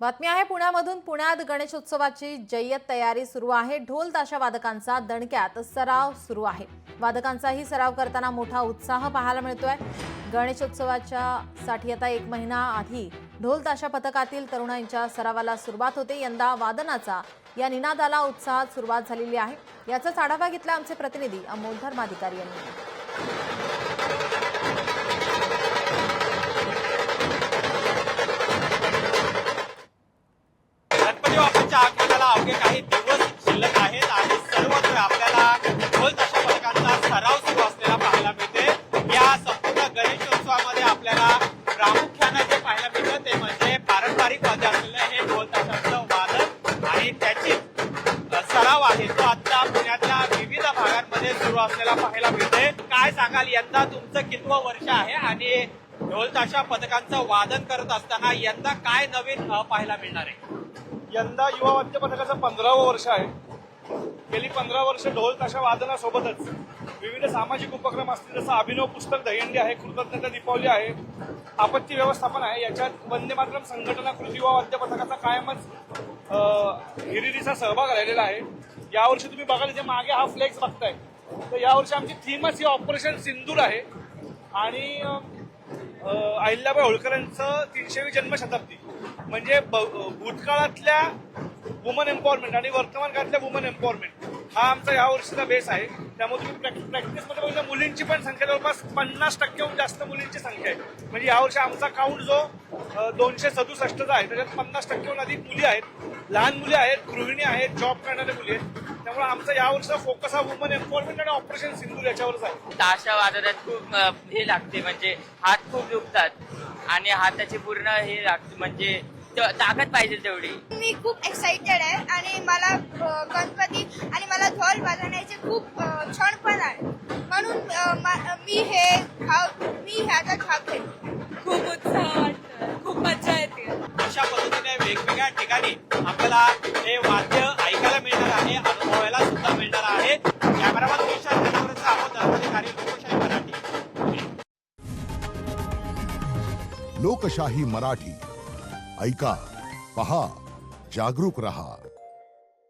बातमी आहे पुण्यामधून। पुण्यात गणेशोत्सवाची जय्यत तयारी सुरू आहे। ढोल ताशा वादकांचा दणक्यात सराव सुरू आहे। वादकांचाही सराव करताना मोठा उत्साह पाहायला मिळतोय। गणेशोत्सवासाठी आता 1 महिना आधी ढोल ताशा पथकातील तरुणांच्या सरावाला सुरुवात होते। यंदा वादनाचा या निनादाला उत्साहात सुरुवात झालेली आहे। याचाच आढावा घेतला आमचे प्रतिनिधी अमोल धर्माधिकारी यांनी। गणपती बाप्पाच्या आगमनाला अवघे काही दिवस शिल्लक आहेत आणि सर्वत्र आपल्याला ढोल ताशा पथकांचा सराव सुरू असलेला पाहायला मिळते। या संपूर्ण गणेशोत्सवामध्ये आपल्याला प्रामुख्याने जे पाहायला मिळतं ते म्हणजे पारंपरिक वाद्य असलेलं हे ढोल ताशांचं वादन आणि त्याची सराव आहे तो आता पुण्यातल्या विविध भागांमध्ये सुरू असलेला पाहायला मिळते। काय सांगाल, यंदा तुमचं कितवं वर्ष आहे आणि ढोल ताशा पथकांचं वादन करत असताना यंदा काय नवीन पाहायला मिळणार आहे? यंदा युवा वाद्य पथकाचं 15वं वर्ष आहे। गेली 15 वर्ष ढोल ताशा वादनासोबतच विविध सामाजिक उपक्रम असतील, जसं अभिनव पुस्तक दहीहंडी आहे, कृतज्ञता दीपावली आहे, आपत्ती व्यवस्थापन आहे। याच्यात वंदे मातरम संघटना कृती युवा वाद्य पथकाचा कायमच हिरिरीचा सहभाग राहिलेला आहे। यावर्षी तुम्ही बघाल जे मागे हा फ्लेक्स बघताय, तर यावर्षी आमची थीमच ही ऑपरेशन सिंदूर आहे आणि अहिल्याबाई होळकरांचं 300वी जन्मशताब्दी म्हणजे भूतकाळातल्या वुमन एम्पॉवरमेंट आणि वर्तमान काळातल्या वुमन एम्पॉवरमेंट हा आमचा या वर्षीचा बेस आहे। त्यामुळे तुम्ही प्रॅक्टिसमध्ये बघितलं मुलींची पण संख्या जवळपास 50%हून जास्त मुलींची संख्या आहे। म्हणजे यावर्षी आमचा काउंट जो 267चा आहे त्याच्यात 50%हून अधिक मुली आहेत, लहान मुली आहेत, गृहिणी आहेत, जॉब करणाऱ्या मुली आहेत। त्यामुळे आमचा यावर्षीचा फोकस हा वुमन एम्पॉवरमेंट आणि ऑपरेशन सिंदूर याच्यावरच आहे। ताशा वादनात खूप हे लागते, म्हणजे हात खूप दुखतात आणि हाताची पूर्ण हे लागते, म्हणजे ताकद पाहिजे तेवढी। मी खूप एक्साइटेड आहे आणि मला गणपती आणि मला ढोल वाजवण्याचे खूप क्षण पण आहे, म्हणून मी ह्याचा भाग घेते। खूप उत्साह वाटतो, खूप मजा येते। अशा पद्धतीने वेगवेगळ्या ठिकाणी आपल्याला हे वाद्य ऐकायला मिळणार आहे, अनुभवायला सुद्धा मिळणार आहे। कॅमेरामन विशाल कनवरेचा आहोत धर्माधिकारी, लोकशाही मराठी। लोकशाही मराठी ऐका, पहा, जागरूक रहा।